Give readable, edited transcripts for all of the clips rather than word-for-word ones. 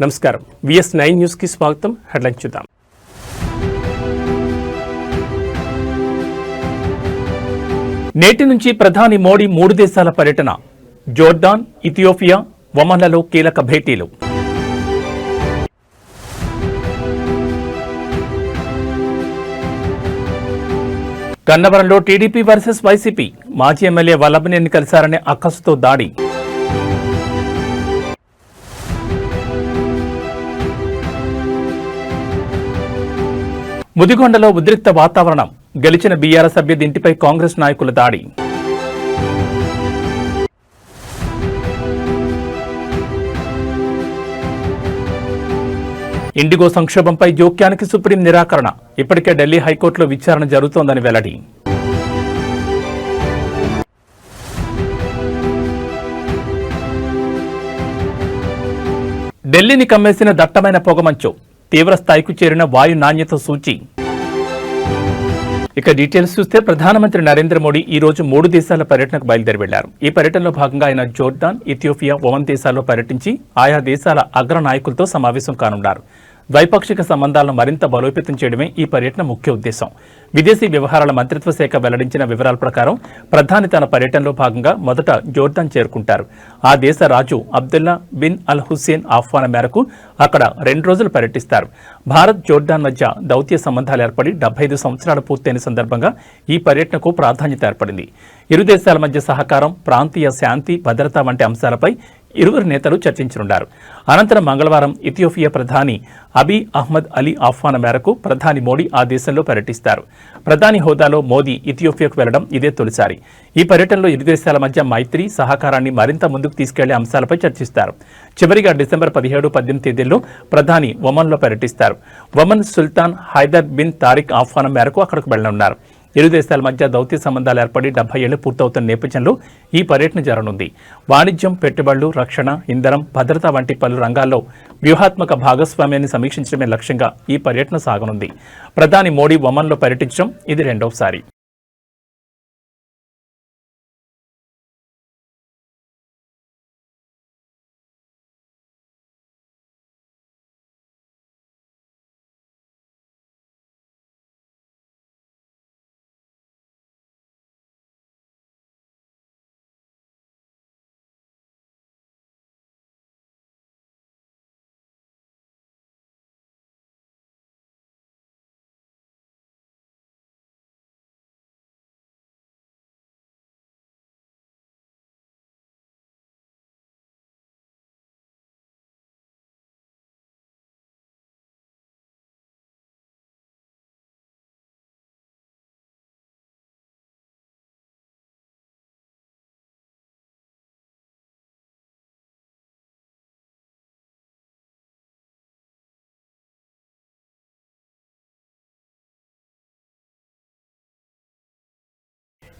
నమస్కారం VS9 news కి స్వాగతం. హెడ్లైన్స్ చూద్దాం. నేటి నుంచి ప్రధాని మోడీ 3 దేశాల పర్యటన. జోర్డాన్, ఇథియోపియా, ఒమన్లలో కీలక భేటీలు. గన్నవరంలో టీడీపీ వర్సెస్ వైసీపీ. మాజీ ఎమ్మెల్యే వల్లభనేని కలిశారనే అక్కసుతో దాడి. ముదిగొండలో ఉద్రిక్త వాతావరణం. గెలిచిన బీఆర్ఎస్ అభ్యర్థి ఇంటిపై కాంగ్రెస్ నాయకుల దాడి. ఇండిగో సంక్షోభంపై జోక్యానికి సుప్రీం నిరాకరణ. ఇప్పటికే ఢిల్లీ హైకోర్టులో విచారణ జరుగుతోందని వెల్లడి. ఢిల్లీని కమ్మేసిన దట్టమైన పొగమంచు. తీవ్ర స్థాయికి చేరిన వాయు నాణ్యత సూచి. ఇక డీటెయిల్స్ చూస్తే ప్రధానమంత్రి నరేంద్ర మోడీ ఈ రోజు 3 దేశాల పర్యటనకు బయలుదేరి వెళ్లారు. ఈ పర్యటనలో భాగంగా ఆయన జోర్డాన్, ఇథియోపియా, ఒమన్ దేశాల్లో పర్యటించి ఆయా దేశాల అగ్ర నాయకులతో సమావేశం కానున్నారు. ద్వైపాక్షిక సంబంధాలను మరింత బలోపేతం చేయడమే ఈ పర్యటన ముఖ్య ఉద్దేశం. విదేశీ వ్యవహారాల మంత్రిత్వ శాఖ వెల్లడించిన వివరాల ప్రకారం ప్రధాని తన పర్యటనలో భాగంగా మొదట జోర్డాన్ చేరుకుంటారు. ఆ దేశ రాజు అబ్దుల్లా బిన్ అల్ హుస్సేన్ ఆహ్వానం మేరకు అక్కడ 2 రోజులు పర్యటిస్తారు. భారత్, జోర్డాన్ మధ్య దౌత్య సంబంధాలు ఏర్పడి 75 సంవత్సరాలు పూర్తయిన సందర్భంగా ఈ పర్యటనకు ప్రాధాన్యత ఏర్పడింది. ఇరు దేశాల మధ్య సహకారం, ప్రాంతీయ శాంతి, భద్రత వంటి అంశాలపై ఇరువురు నేతలు చర్చించనున్నారు. అనంతరం మంగళవారం ఇథియోపియా ప్రధాని అబీ అహ్మద్ అలీ ఆహ్వానం మేరకు ప్రధాని మోడీ ఆ దేశంలో పర్యటిస్తారు. ప్రధాని హోదాలో మోదీ ఇథియోపియాకు వెళ్లడం ఇదే తొలిసారి. ఈ పర్యటనలో ఇరు దేశాల మధ్య మైత్రి, సహకారాన్ని మరింత ముందుకు తీసుకెళ్లే అంశాలపై చర్చిస్తారు. చివరిగా డిసెంబర్ 17, 18 తేదీల్లో ప్రధాని ఒమన్లో పర్యటిస్తారు. ఒమన్ సుల్తాన్ హైదర్ బిన్ తారిక్ ఆహ్వానం మేరకు అక్కడికి వెళ్లనున్నారు. ఇరు దేశాల మధ్య దౌత్య సంబంధాలు ఏర్పడి 70 ఏళ్లు పూర్తవుతున్న నేపథ్యంలో ఈ పర్యటన జరగనుంది. వాణిజ్యం, పెట్టుబడులు, రక్షణ, ఇంధనం, భద్రత వంటి పలు రంగాల్లో వ్యూహాత్మక భాగస్వామ్యాన్ని సమీక్షించడమే లక్ష్యంగా ఈ పర్యటన సాగనుంది. ప్రధాని మోడీ ఒమన్లో పర్యటించడం ఇది 2వసారి.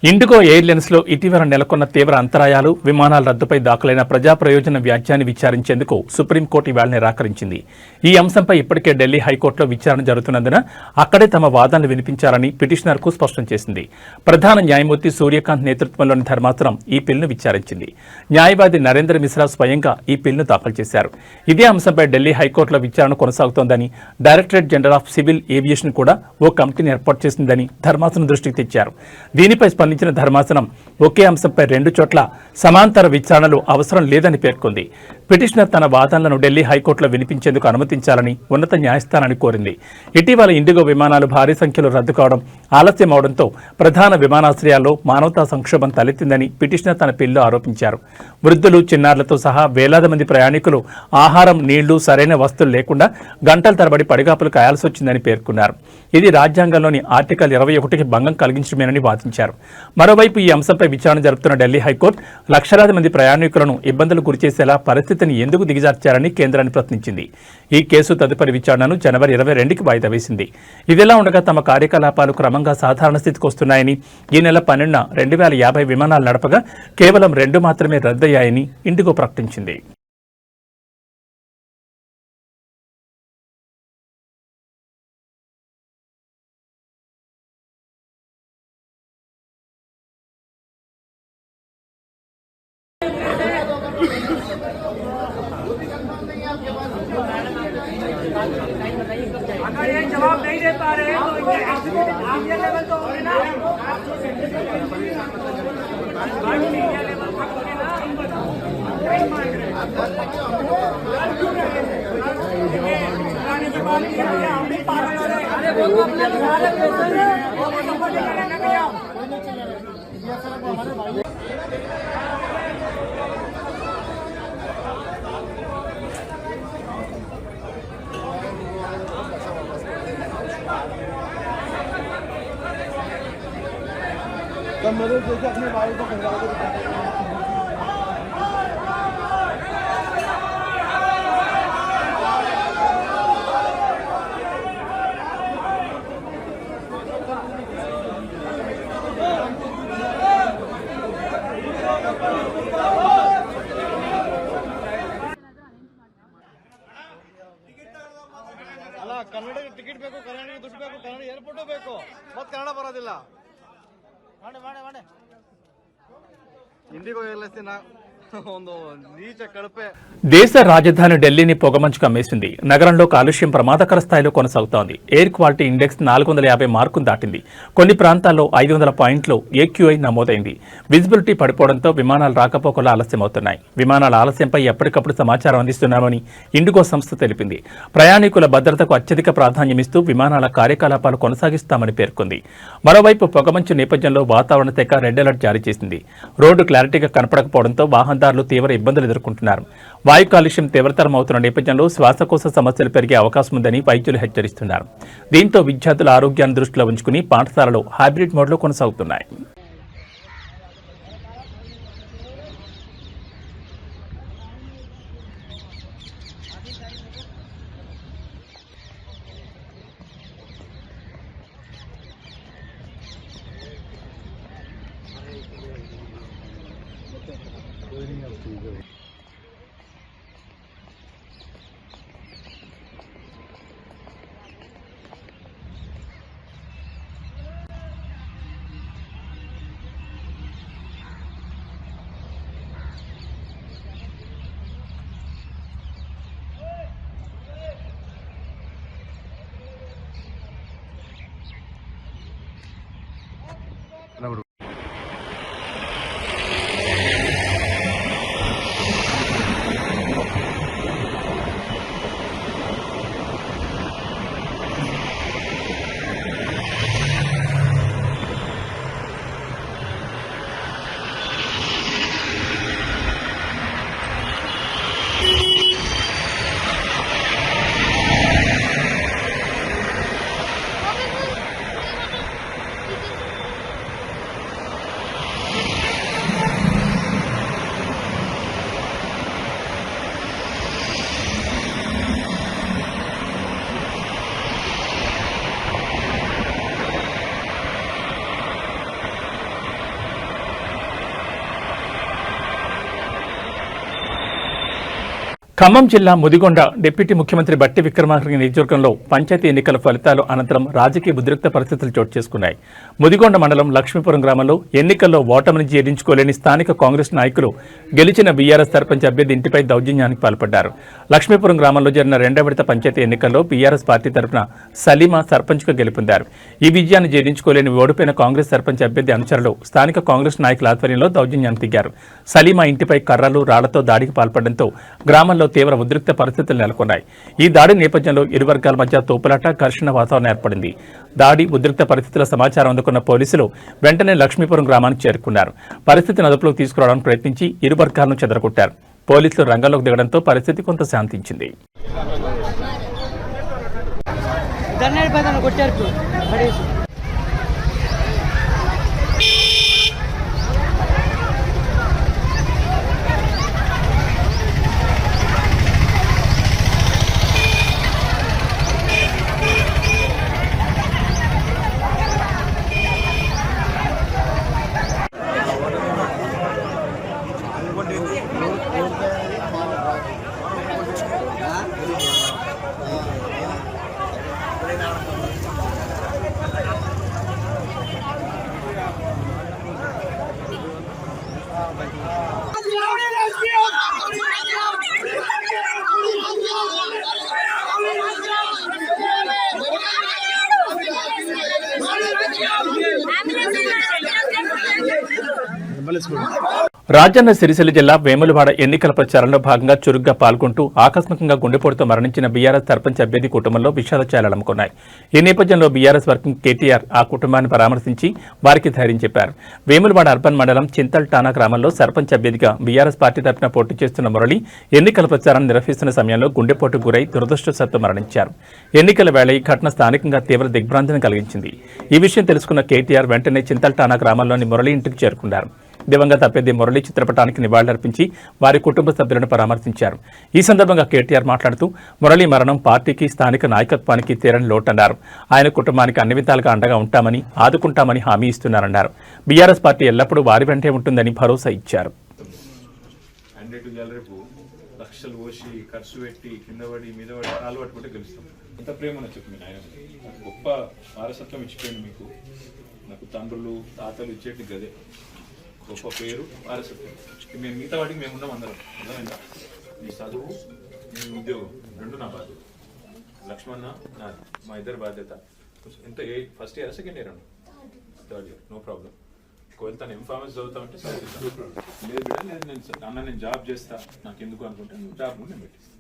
ఇండిగో ఎయిర్లైన్స్లో ఇటీవల నెలకొన్న తీవ్ర అంతరాయాలు, విమానాల రద్దుపై దాఖలైన ప్రజా ప్రయోజన వ్యాజ్యాన్ని విచారించేందుకు సుప్రీంకోర్టు ఇవాళ నిరాకరించింది. ఈ అంశంపై ఇప్పటికే ఢిల్లీ హైకోర్టులో విచారణ జరుగుతున్నందున అక్కడే తమ వాదనలు వినిపించాలని పిటిషనర్కు స్పష్టం చేసింది. ప్రధాన న్యాయమూర్తి సూర్యకాంత్ నేతృత్వంలోని ధర్మాసనం ఈ పిల్ను విచారించింది. న్యాయవాది నరేంద్ర మిశ్రా స్వయంగా ఈ పిల్ను దాఖలు చేశారు. ఇదే అంశంపై ఢిల్లీ హైకోర్టులో విచారణ కొనసాగుతోందని, directorate general of civil aviation కూడా ఓ కమిటీని ఏర్పాటు చేసిందని ధర్మాసనం దృష్టికి తెచ్చారు. దీనిపై స్పందించిన ధర్మాసనం ఒకే అంశంపై 2 చోట్ల సమాంతర విచారణలు అవసరం లేదని పేర్కొంది. పిటిషనర్ తన వాదనలను ఢిల్లీ హైకోర్టులో వినిపించేందుకు అనుమతించాలని ఉన్నత న్యాయస్థానాన్ని కోరింది. ఇటీవల ఇండిగో విమానాలు భారీ సంఖ్యలో రద్దు కావడం, ఆలస్యం అవడంతో ప్రధాన విమానాశ్రయాల్లో మానవతా సంక్షోభం తలెత్తిందని పిటిషనర్ తన పిల్లో ఆరోపించారు. వృద్ధులు, చిన్నారులతో సహా వేలాది మంది ప్రయాణికులు ఆహారం, నీళ్లు, సరైన వస్తువులు లేకుండా గంటల తరబడి పడిగాపులు కాయాల్సి వచ్చిందని పేర్కొన్నారు. ఇది రాజ్యాంగంలోని ఆర్టికల్ 21కి భంగం కలిగించడమేనని వాదించారు. మరోవైపు ఈ అంశంపై విచారణ జరుపుతున్న ఢిల్లీ హైకోర్టు లక్షలాది మంది ప్రయాణికులను ఇబ్బందులు గురిచేసేలా పరిస్థితిని ఎందుకు దిగజార్చారని కేంద్రాన్ని ప్రశ్నించింది. ఈ కేసు తదుపరి విచారణను జనవరి 22కి వాయిదా వేసింది. ఇదిలా ఉండగా తమ కార్యకలాపాలు క్రమంగా సాధారణ స్థితికి వస్తున్నాయని, ఈ నెల 12న 2050 విమానాలు నడపగా కేవలం 2 మాత్రమే రద్దయ్యాయని ఇండిగో ప్రకటించింది. अगर ये जवाब नहीं दे पा रहे तो इंडिया लेवल तो होंगे ना, इंडिया लेवल तक होंगे ना। हम भी पागल हो रहे हैं। अरे वो अपने सारे प्रेशर है, वो सपोर्ट करने भैया। कम मदद जैसे अपने भाई को पंजाब को ಅಲ್ಲ ಕನ್ನಡಕ್ಕೆ ಟಿಕೆಟ್ ಬೇಕು, ಕನ್ನಡಿಗೆ ದುಡ್ಡು ಬೇಕು, ಕನ್ನಡ ಏರ್ಪೋರ್ಟ್ ಬೇಕು, ಮತ್ತೆ ಕನ್ನಡ ಬರೋದಿಲ್ಲ. ಮಾಡಿ ಮಾಡಿ ಮಾಡಿ ఇండిగో ఎయిర్లైన్స్ ಒಂದು నీచ కడపే. దేశ రాజధాని ఢిల్లీని పొగమంచు కమ్మేసింది. నగరంలో కాలుష్యం ప్రమాదకర స్థాయిలో కొనసాగుతోంది. ఎయిర్ క్వాలిటీ ఇండెక్స్ 450 మార్కును దాటింది. కొన్ని ప్రాంతాల్లో 500 పాయింట్లు AQI నమోదైంది. విజిబిలిటీ పడిపోవడంతో విమానాలు రాకపోకలు ఆలస్యమవుతున్నాయి. విమానాల ఆలస్యంపై ఎప్పటికప్పుడు సమాచారం అందిస్తున్నామని ఇండిగో సంస్థ తెలిపింది. ప్రయాణికుల భద్రతకు అత్యధిక ప్రాధాన్యమిస్తూ విమానాల కార్యకలాపాలు కొనసాగిస్తామని పేర్కొంది. మరోవైపు పొగమంచు నేపథ్యంలో వాతావరణ శాఖ రెడ్ అలర్ట్ జారీ చేసింది. రోడ్డు క్లారిటీగా కనపడకపోవడంతో వాహనదారులు తీవ్ర ఇబ్బందులు ఎదుర్కొంటున్నారు. వాయు కాలుష్యం తీవ్రతరం అవుతున్న నేపథ్యంలో శ్వాసకోశ సమస్యలు పెరిగే అవకాశం ఉందని వైద్యులు హెచ్చరిస్తున్నారు. దీంతో విద్యార్థుల ఆరోగ్యాన్ని దృష్టిలో ఉంచుకుని పాఠశాలలు హైబ్రిడ్ మోడ్లో కొనసాగుతున్నాయి. ఖమ్మం జిల్లా ముదిగొండ డిప్యూటీ ముఖ్యమంత్రి బట్టి విక్రమార్క నియోజకవర్గంలో పంచాయతీ ఎన్నికల ఫలితాలు అనంతరం రాజకీయ ఉద్రిక్త పరిస్థితులు చోటు చేసుకున్నాయి. ముదిగొండ మండలం లక్ష్మీపురం గ్రామంలో ఎన్నికల్లో ఓటమిని జీర్ణించుకోలేని స్థానిక కాంగ్రెస్ నాయకులు గెలిచిన బీఆర్ఎస్ సర్పంచ్ అభ్యర్థి ఇంటిపై దౌర్జన్యానికి పాల్పడ్డారు. లక్ష్మీపురం గ్రామంలో జరిగిన 2వ విడత పంచాయతీ ఎన్నికల్లో బీఆర్ఎస్ పార్టీ తరఫున సలీమా సర్పంచ్గా గెలుపొందారు. ఈ విజయాన్ని జీర్ణించుకోలేని ఓడిపోయిన కాంగ్రెస్ సర్పంచ్ అభ్యర్థి అనుచరులు స్థానిక కాంగ్రెస్ నాయకుల ఆధ్వర్యంలో దౌర్జన్యానికి దిగారు. సలీమా ఇంటిపై కర్రలు రాళ్లతో దాడికి పాల్పడడంతో గ్రామంలో తీవ్ర ఉద్రిక్త పరిస్థితులు నెలకొన్నాయి. ఈ దాడి నేపథ్యంలో ఇరు వర్గాల మధ్య తోపులాట, ఘర్షణ వాతావరణం ఏర్పడింది. దాడి ఉద్రిక్త పరిస్థితుల సమాచారం అందుకున్న పోలీసులు వెంటనే లక్ష్మీపురం గ్రామానికి చేరుకున్నారు. పరిస్థితిని అదుపులోకి తీసుకురావడానికి ప్రయత్నించి ఇరు వర్గాలను చెదరగొట్టారు. పోలీసులు రంగంలోకి దిగడంతో పరిస్థితి కొంత శాంతించింది. రాజన్న సిరిసిల్ల జిల్లా వేములవాడ ఎన్నికల ప్రచారంలో భాగంగా చురుగ్గా పాల్గొంటూ ఆకస్మికంగా గుండెపోటుతో మరణించిన బీఆర్ఎస్ సర్పంచ్ అభ్యర్థి కుటుంబంలో విషాద ఛాయలమ్ముకున్నాయి. ఈ నేపథ్యంలో బీఆర్ఎస్ వర్కింగ్ కేటీఆర్ ఆ కుటుంబాన్ని పరామర్శించి వారికి ధైర్యం చెప్పారు. వేములవాడ అర్బన్ మండలం చింతల్టానా గ్రామంలో సర్పంచ్ అభ్యర్థిగా బీఆర్ఎస్ పార్టీ తరఫున పోటీ చేస్తున్న మురళి ఎన్నికల ప్రచారాన్ని నిర్వహిస్తున్న సమయంలో గుండెపోటు గురై దురదృష్టవశాత్తు మరణించారు. ఎన్నికల వేళ ఈ ఘటన స్థానికంగా తీవ్ర దిగ్భ్రాంతిని కలిగించింది. ఈ విషయం తెలుసుకున్న కేటీఆర్ వెంటనే చింతల్టానా గ్రామంలోని మురళి ఇంటికి చేరుకున్నారు. దివంగత అభ్యర్థి మురళి చిత్రపటానికి నివాళులర్పించి వారి కుటుంబ సభ్యులను పరామర్శించారు. ఈ సందర్భంగా కేటీఆర్ మాట్లాడుతూ మురళి మరణం పార్టీకి స్థానిక నాయకత్వానికి తీరని లోటన్నారు. ఆయన కుటుంబానికి అన్ని విధాలుగా అండగా ఉంటామని ఆదుకుంటామని హామీ ఇస్తున్నారన్నారు. బీఆర్ఎస్ పార్టీ ఎల్లప్పుడూ వారి వెంటే ఉంటుందని భరోసా ఇచ్చారు. లక్షలు పోసి ఖర్చు పెట్టి కింద పడి మీద పడి కాలు పట్టుకుంటే గెలుస్తాం. ఎంత ప్రేమని చెప్పి మీ నాయన నాకు గొప్ప వారసత్వం ఇచ్చిపోయింది. మీకు నాకు తండ్రులు తాతలు ఇచ్చేటి గదే గొప్ప పేరు వారసత్వం. మేము మిగతా వాటికి మేము ఉన్నాం అందరం. నీ చదువు నీ ఉద్యోగం రెండు నా బాధ్యత. లక్ష్మణ నాది మా ఇద్దరు బాధ్యత. ఎంత first year second year third year no problem. ఒకవేళ తను ఇన్ఫార్మెన్స్ చదువుతామంటే చదువుతాను. లేదు బిడ్డ లేదు నేను జాబ్ చేస్తా నాకు ఎందుకు అనుకుంటే జాబ్ నేను పెట్టిస్తాను.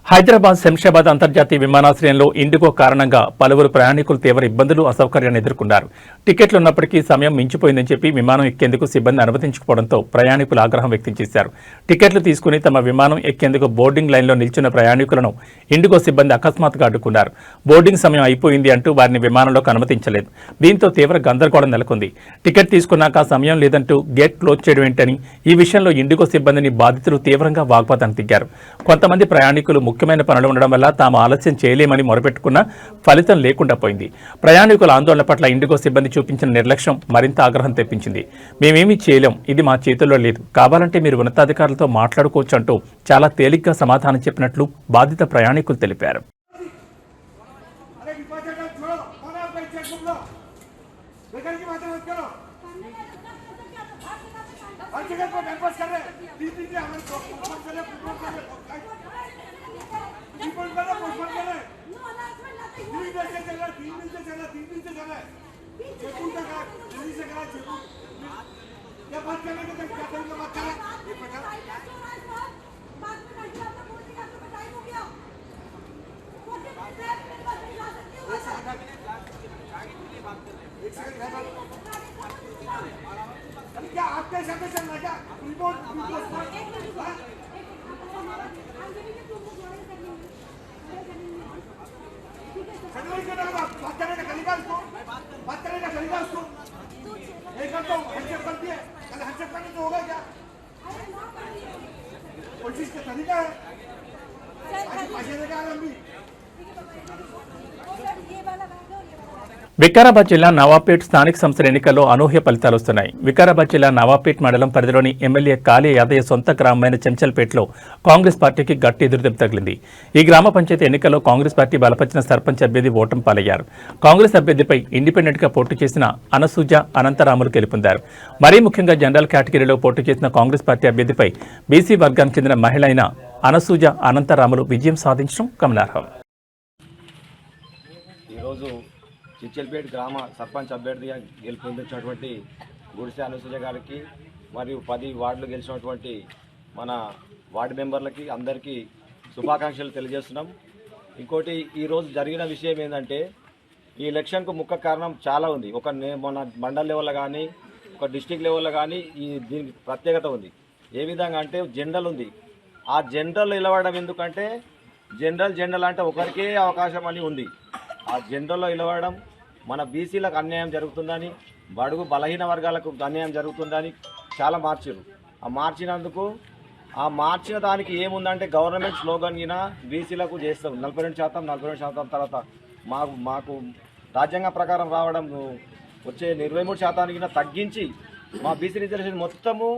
హైదరాబాద్ శంషాబాద్ అంతర్జాతీయ విమానాశ్రయంలో ఇండిగో కారణంగా పలువురు ప్రయాణికులు తీవ్ర ఇబ్బందులు అసౌకర్యాన్ని ఎదుర్కొన్నారు. టికెట్లు ఉన్నప్పటికీ సమయం మించిపోయిందని చెప్పి విమానం ఎక్కేందుకు సిబ్బంది అనుమతించకపోవడంతో ప్రయాణికులు ఆగ్రహం వ్యక్తం చేశారు. టికెట్లు తీసుకుని తమ విమానం ఎక్కేందుకు బోర్డింగ్ లైన్లో నిల్చున్న ప్రయాణికులను ఇండిగో సిబ్బంది అకస్మాత్తుగా అడ్డుకున్నారు. బోర్డింగ్ సమయం అయిపోయింది అంటూ వారిని విమానంలోకి అనుమతించలేదు. దీంతో తీవ్ర గందరగోళం నెలకొంది. టికెట్ తీసుకున్నాక సమయం లేదంటూ గేట్ క్లోజ్ చేయడం ఏంటని ఈ విషయంలో ఇండిగో సిబ్బందిని బాధితులు తీవ్రంగా వాగ్వాదానికి దిగారు. కొంతమంది ప్రయాణికులు ముఖ్యమైన పనులు ఉండడం వల్ల తాము ఆలస్యం చేయలేమని మొరపెట్టుకున్నా ఫలితం లేకుండా పోయింది. ప్రయాణికుల ఆందోళన పట్ల ఇండిగో సిబ్బంది చూపించిన నిర్లక్ష్యం మరింత ఆగ్రహం తెప్పించింది. మేమేమీ చేయలేం, ఇది మా చేతుల్లో లేదు, కావాలంటే మీరు ఉన్నతాధికారులతో మాట్లాడుకోవచ్చు అంటూ చాలా తేలిగ్గా సమాధానం చెప్పినట్లు బాధిత ప్రయాణికులు తెలిపారు. వికారాబాద్ జిల్లా నవాపేట్ స్థానిక సంస్థల ఎన్నికల్లో అనూహ్య ఫలితాలు వస్తున్నాయి. వికారాబాద్ జిల్లా నవాపేట్ మండలం పరిధిలోని ఎమ్మెల్యే కాళీ యాదయ్య సొంత గ్రామమైన చెంచల్పేటలో కాంగ్రెస్ పార్టీకి గట్టి ఎదురుదెబ్బ తగిలింది. ఈ గ్రామ పంచాయతీ ఎన్నికల్లో కాంగ్రెస్ పార్టీ బలపరిచిన సర్పంచ్ అభ్యర్థి ఓటమి పాలయ్యారు. కాంగ్రెస్ అభ్యర్థిపై ఇండిపెండెంట్ గా పోటీ చేసిన అనసూజ అనంతరాములు గెలుపొందారు. మరీ ముఖ్యంగా జనరల్ కేటగిరీలో పోటీ చేసిన కాంగ్రెస్ పార్టీ అభ్యర్థిపై బీసీ వర్గానికి చెందిన మహిళ అయిన అనసూజ అనంతరాములు విజయం సాధించడం గమనార్హం. చిచ్చల్పేట గ్రామ సర్పంచ్ అభ్యర్థిగా గెలుపొందించినటువంటి గుడిసె అనసూయ గారికి మరియు 10 వార్డులు గెలిచినటువంటి మన వార్డు మెంబర్లకి అందరికీ శుభాకాంక్షలు తెలియజేస్తున్నాం. ఇంకోటి ఈరోజు జరిగిన విషయం ఏంటంటే ఈ ఎలక్షన్కు ముఖ్య కారణం చాలా ఉంది. మన మండల్ లెవెల్లో కానీ ఒక డిస్టిక్ లెవెల్లో కానీ దీనికి ప్రత్యేకత ఉంది. ఏ విధంగా అంటే జనరల్ ఉంది. ఆ జనరల్ నిలవడం ఎందుకంటే జనరల్ అంటే ఒకరికే అవకాశం అని ఉంది. ఆ జనరల్లో నిలవడం మన బీసీలకు అన్యాయం జరుగుతుందని, బడుగు బలహీన వర్గాలకు అన్యాయం జరుగుతుందని చాలా మార్చారు. ఆ మార్చిన దానికి ఏముందంటే గవర్నమెంట్ స్లోగన్ గిన బీసీలకు చేస్తాం 42% తర్వాత మాకు రాజ్యాంగ ప్రకారం రావడం వచ్చే 23% తగ్గించి మా బీసీ రిజర్వేషన్ మొత్తము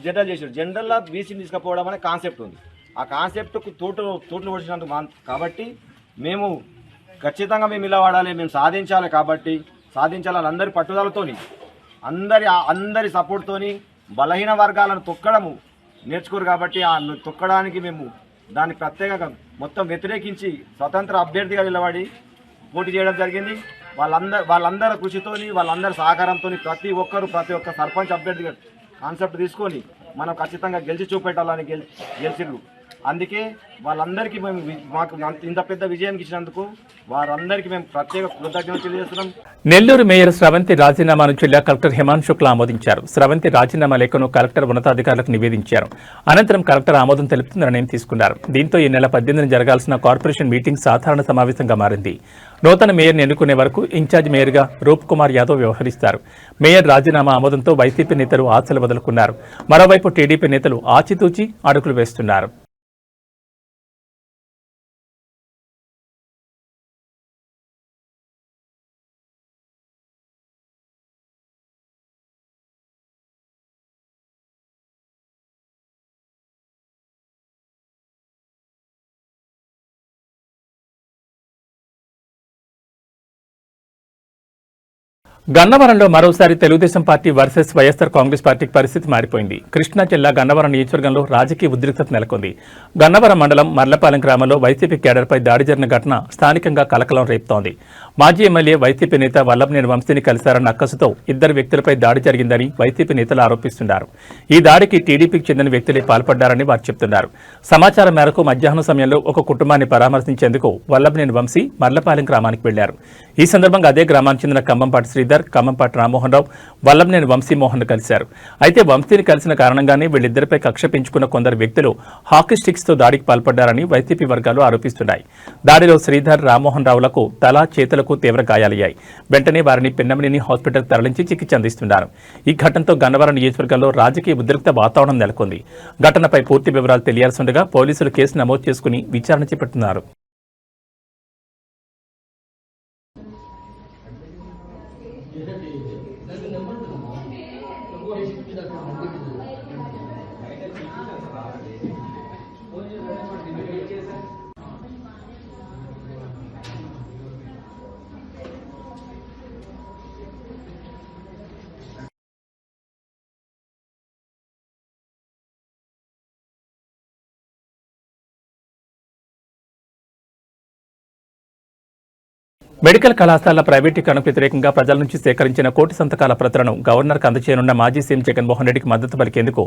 జనరల్ చేశారు. జనరల్లో బీసీని తీసుకుపోవడం అనే కాన్సెప్ట్ ఉంది. ఆ కాన్సెప్ట్కు తూట్లు వచ్చినందుకు కాబట్టి మేము ఖచ్చితంగా మేము ఇలా వాడాలి, మేము సాధించాలి. కాబట్టి సాధించాలని అందరి పట్టుదలతోని అందరి సపోర్ట్తోని బలహీన వర్గాలను తొక్కడము నేర్చుకోరు. కాబట్టి ఆ తొక్కడానికి మేము దాన్ని ప్రత్యేకంగా మొత్తం వ్యతిరేకించి స్వతంత్ర అభ్యర్థిగా నిలబడి పోటీ చేయడం జరిగింది. వాళ్ళందరి కృషితోని వాళ్ళందరి సహకారంతో ప్రతి ఒక్క సర్పంచ్ అభ్యర్థిగా కాన్సెప్ట్ తీసుకొని మనం ఖచ్చితంగా గెలిచి చూపెట్టాలని గెలిచిర్రు. అందుకే వాళ్ళందరికీ మాకు ఇంత పెద్ద విజయానికి ఇచ్చినందుకు వారందరికీ మేము ప్రత్యేక కృతజ్ఞతలు తెలియజేస్తున్నాం. నెల్లూరు మేయర్ స్రవంతి రాజీనామాను జిల్లా కలెక్టర్ హిమాంశు శుక్లా ఆమోదించారు. స్రవంతి రాజీనామా లేఖను కలెక్టర్ ఉన్నతాధికారులకు నివేదించారు. అనంతరం కలెక్టర్ ఆమోదం తెలుపుతూ నిర్ణయం తీసుకున్నారు. దీంతో ఈ నెల 18న జరగాల్సిన కార్పొరేషన్ మీటింగ్ సాధారణ సమావేశంగా మారింది. నూతన మేయర్ని ఎన్నుకునే వరకు ఇన్ఛార్జ్ మేయర్గా రూప్ కుమార్ యాదవ్ వ్యవహరిస్తారు. మేయర్ రాజీనామా ఆమోదంతో వైసీపీ నేతలు ఆశలు వదులుకున్నారు. మరోవైపు టీడీపీ నేతలు ఆచితూచి అడుగులు వేస్తున్నారు. గన్నవరంలో మరోసారి తెలుగుదేశం పార్టీ వర్సెస్ వైఎస్సార్ కాంగ్రెస్ పార్టీకి పరిస్థితి మారిపోయింది. కృష్ణా జిల్లా గన్నవరం నియోజకవర్గంలో రాజకీయ ఉద్రిక్తత నెలకొంది. గన్నవరం మండలం మర్లపాలెం గ్రామంలో వైసీపీ కేడర్పై దాడి జరిగిన ఘటన స్థానికంగా కలకలం రేపుతోంది. మాజీ ఎమ్మెల్యే వైసీపీ నేత వల్లభనేని వంశీని కలిశారన్న అక్కసుతో ఇద్దరు వ్యక్తులపై దాడి జరిగిందని వైసీపీ నేతలు ఆరోపిస్తున్నారు. ఈ దాడికి టీడీపీకి చెందిన వ్యక్తులే పాల్పడ్డారని వారు చెబుతున్నారు. సమాచారం మేరకు మధ్యాహ్నం సమయంలో ఒక కుటుంబాన్ని పరామర్శించేందుకు వల్లభనేని వంశీ మర్లపాలెం గ్రామానికి వెళ్లారు. ఈ సందర్భంగా అదే గ్రామానికి చెందిన ఖమ్మంపాటి శ్రీధర్, ఖమ్మంపాటి రామ్మోహన్ రావు వల్లభనేని వంశీమోహన్ కలిశారు. అయితే వంశీని కలిసిన కారణంగానే వీళ్ళిద్దరిపై కక్ష పెంచుకున్న కొందరు వ్యక్తులు హాకీ స్టిక్స్ తో దాడికి పాల్పడ్డారని వైసీపీ వర్గాలు ఆరోపిస్తున్నాయి. దాడిలో శ్రీధర్, రామ్మోహన్ రావులకు తల, చేతులకు తీవ్ర గాయాలయ్యాయి. వెంటనే వారిని పిన్నమనేని హాస్పిటల్ తరలించి చికిత్స అందిస్తున్నారు. ఈ ఘటనతో గన్నవరం నియోజకవర్గంలో రాజకీయ ఉద్రిక్త వాతావరణం నెలకొంది. ఘటనపై పూర్తి వివరాలు తెలియాల్సిండగా పోలీసులు కేసు నమోదు చేసుకుని విచారణ చేపడుతున్నారు. మెడికల్ కళాశాల ప్రైవేటీకరణకు వ్యతిరేకంగా ప్రజల నుంచి సేకరించిన కోటి సంతకాల ప్రతులను గవర్నర్కు అందజేయనున్న మాజీ సీఎం జగన్మోహన్ రెడ్డికి మద్దతు పలికేందుకు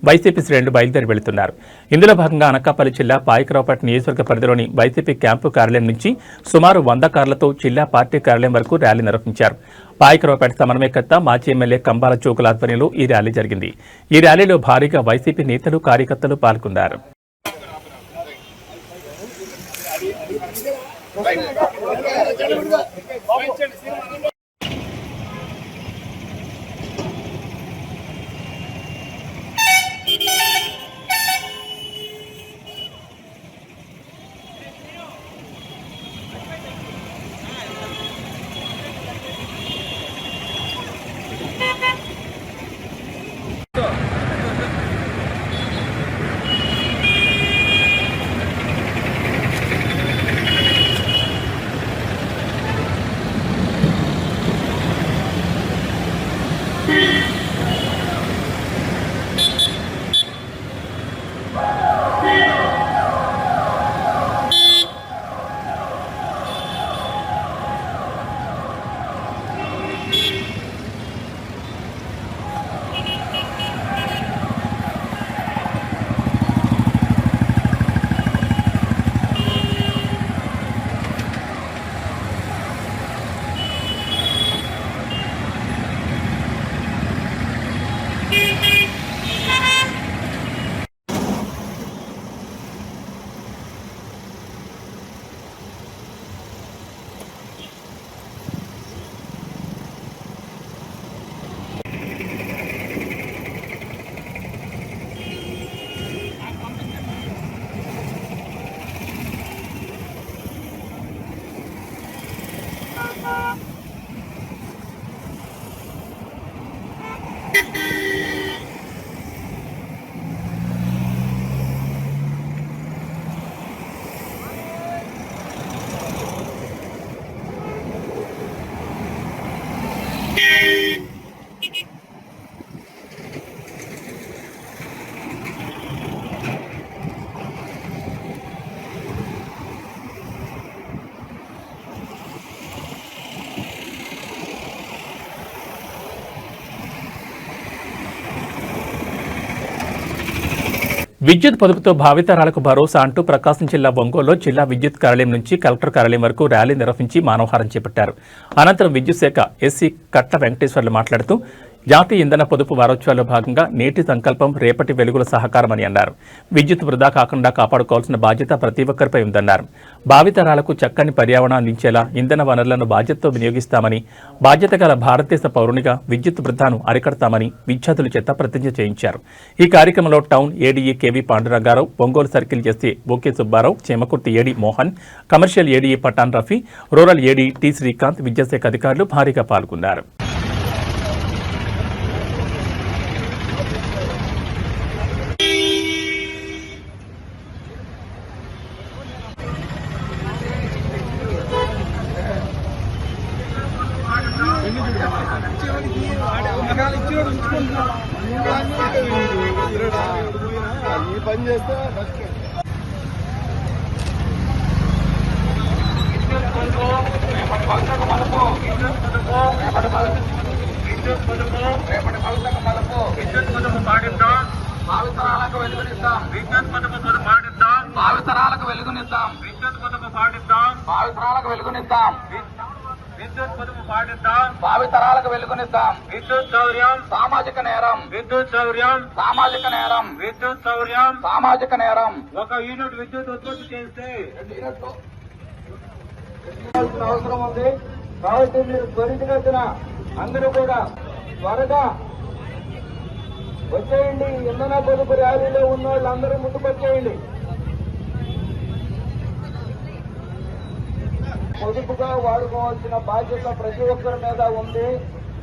వైసీపీ శ్రేణులు బయలుదేరి వెళుతున్నారు. ఇందులో భాగంగా అనకాపల్లి జిల్లా పాయకరావుపేట నియోజకవర్గ పరిధిలోని వైసీపీ క్యాంపు కార్యాలయం నుంచి సుమారు 100 కార్లతో జిల్లా పార్టీ కార్యాలయం వరకు ర్యాలీ నిర్వహించారు. పాయకరావుపేట సమన్వయకర్త మాజీ ఎమ్మెల్యే కంబాల చోకుల ఆధ్వర్యంలో ఈ ర్యాలీ జరిగింది. ఈ ర్యాలీలో భారీగా వైసీపీ నేతలు, కార్యకర్తలు పాల్గొన్నారు. విద్యుత్ పొదుపుతో భావితరాలకు భరోసా అంటూ ప్రకాశం జిల్లా ఒంగోలులో జిల్లా విద్యుత్ కార్యాలయం నుంచి కలెక్టర్ కార్యాలయం వరకు ర్యాలీ నిర్వహించి మానవహారం చేపట్టారు. అనంతరం విద్యుత్ శాఖ ఎస్సీ కట్ట వెంకటేశ్వర్లు మాట్లాడుతూ జాతీయ ఇంధన పొదుపు వారోత్సవాల్లో భాగంగా నేటి సంకల్పం రేపటి వెలుగుల సహకారమని అన్నారు. విద్యుత్ వృధా కాకుండా కాపాడుకోవాల్సిన బాధ్యత ప్రతి ఒక్కరిపై ఉందన్నారు. భావితరాలకు చక్కని పర్యావరణం అందించేలా ఇంధన వనరులను బాధ్యతతో వినియోగిస్తామని, బాధ్యత గల భారతదేశ పౌరునిగా విద్యుత్ వృధాను అరికడతామని విద్యార్థుల చేత ప్రతిజ్ఞ చేయించారు. ఈ కార్యక్రమంలో town ADE KV Pandurangarao, Ongole circle SE OK Subbarao, Chimakurthi AD Mohan, commercial ADE Pathan Rafi, rural AD T Srikanth, విద్యాశాఖ అధికారులు భారీగా పాల్గొన్నారు. ఈ పని చేస్తే భావితరాలకు వెలుగునిద్దాం, విద్యుత్ పొదుపు పాటిద్దాం, భావితరాలకు వెలుగునిద్దాం, విద్యుత్ పొదుపు పాటిద్దాం, భావితరాలకు వెలుగునిద్దాం, విద్యుత్ పొదుపు పాటిద్దాం, భావితరాలకు వెలుగునిద్దాం. విద్యుత్ చౌర్యం సామాజిక నేరం, విద్యుత్ చౌర్యం సామాజిక నేరం, విద్యుత్ చౌర్యం సామాజిక నేరం. ఒక యూనిట్ విద్యుత్ ఉత్పత్తి చేస్తే 2 యూనిట్లు అవసరం ఉంది. కాబట్టి మీరు త్వరితగతిన అందరూ కూడా త్వరగా వచ్చేయండి. ఇంధన పొదుపు ర్యాలీలో ఉన్న వాళ్ళందరూ ముందుకొచ్చేయండి. పొదుపుగా వాడుకోవాల్సిన బాధ్యత ప్రతి ఒక్కరి మీద ఉంది.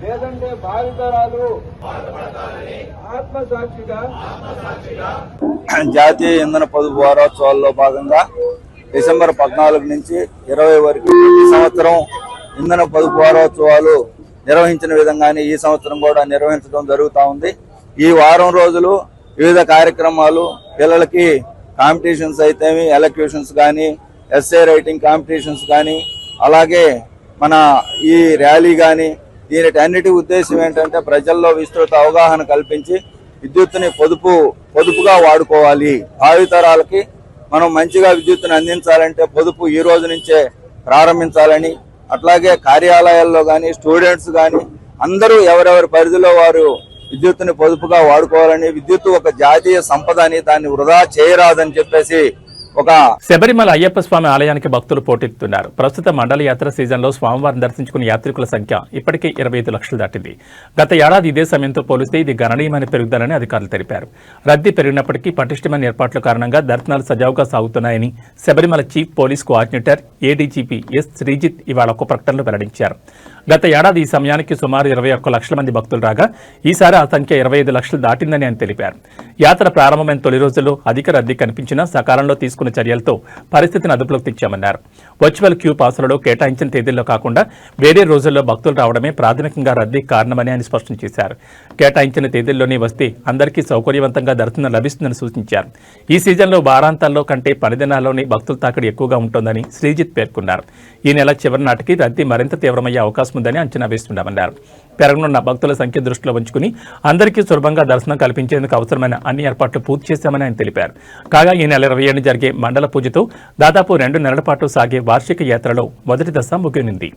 లేదంటే భావితరాలు ఆత్మసాక్షిగా జాతీయ ఇంధన పొదుపు వారోత్సవాల్లో భాగంగా డిసెంబర్ 14 నుంచి 20 వరకు ఈ సంవత్సరం ఇంధన పొదుపు వారోత్సవాలు నిర్వహించిన విధంగానే ఈ సంవత్సరం కూడా నిర్వహించడం జరుగుతూ ఉంది. ఈ వారం రోజులు వివిధ కార్యక్రమాలు, పిల్లలకి కాంపిటీషన్స్ అయితేమి, ఎలక్యూషన్స్ కానీ, ఎస్ఏ రైటింగ్ కాంపిటీషన్స్ కానీ, అలాగే మన ఈ ర్యాలీ కానీ, దీనిటన్నిటి ఉద్దేశం ఏంటంటే ప్రజల్లో విస్తృత అవగాహన కల్పించి విద్యుత్తుని పొదుపుగా వాడుకోవాలి. భావితరాలకి మనం మంచిగా విద్యుత్తుని అందించాలంటే పొదుపు ఈ రోజు నుంచే ప్రారంభించాలని, అట్లాగే కార్యాలయాల్లో కానీ, స్టూడెంట్స్ కానీ అందరూ ఎవరెవరి పరిధిలో వారు విద్యుత్తుని పొదుపుగా వాడుకోవాలని, విద్యుత్తు ఒక జాతీయ సంపద అని, దాన్ని వృధా చేయరాదని చెప్పేసి శబరిమల అయ్యప్ప స్వామి ఆలయానికి భక్తులు పోటెత్తుతున్నారు. ప్రస్తుత మండల యాత్ర సీజన్లో స్వామివారిని దర్శించుకునే యాత్రికుల సంఖ్య ఇప్పటికే 25 లక్షలు దాటింది. గత ఏడాది ఇదే సమయంతో పోలిస్తే ఇది గణనీయమైన పెరుగుదలని అధికారులు తెలిపారు. రద్దీ పెరిగినప్పటికీ పటిష్టమైన ఏర్పాట్ల కారణంగా దర్శనాలు సజావుగా సాగుతున్నాయని Sabarimala chief police coordinator ADGP S Sreejith ఇవాళ ఒక ప్రకటనలో వెల్లడించారు. గత ఏడాది ఈ సమయానికి సుమారు 21 లక్షల మంది భక్తులు రాగా ఈసారి ఆ సంఖ్య 25 లక్షలు దాటిందని ఆయన తెలిపారు. యాత్ర ప్రారంభమైన తొలి రోజుల్లో అధిక రద్దీ కనిపించినా సకాలంలో తీసుకున్న చర్యలతో పరిస్థితిని అదుపులోకి తెచ్చామన్నారు. వర్చువల్ క్యూ పాసులలో కేటాయించిన తేదీల్లో కాకుండా వేరే రోజుల్లో భక్తులు రావడమే ప్రాథమికంగా రద్దీకి కారణమని ఆయన స్పష్టం చేశారు. కేటాయించిన తేదీల్లోనే వస్తే అందరికీ సౌకర్యవంతంగా దర్శనం లభిస్తుందని సూచించారు. ఈ సీజన్లో వారాంతాల్లో కంటే 10 దినాల్లోనే భక్తుల తాకిడి ఎక్కువగా ఉంటోందని శ్రీజిత్ పేర్కొన్నారు. ఈ నెల చివరి నాటికి రద్దీ మరింత తీవ్రమయ్యే అవకాశం ఉందని అంచనా వేస్తున్నామన్నారు. పెరగనున్న భక్తుల సంఖ్య దృష్టిలో ఉంచుకుని అందరికీ సులభంగా దర్శనం కల్పించేందుకు అవసరమైన అన్ని ఏర్పాట్లు పూర్తి చేశామని ఆయన తెలిపారు. కాగా ఈ నెల 27 జరిగే మండల పూజతో దాదాపు 2 నెలల పాటు సాగే వార్షిక యాత్రలో మొదటి దశ ముగియనుంది.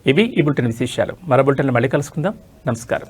ఇవి ఈ బులెటిన్ విశేషాలు. మరో బులెటిన్లో మళ్ళీ కలుసుకుందాం. నమస్కారం.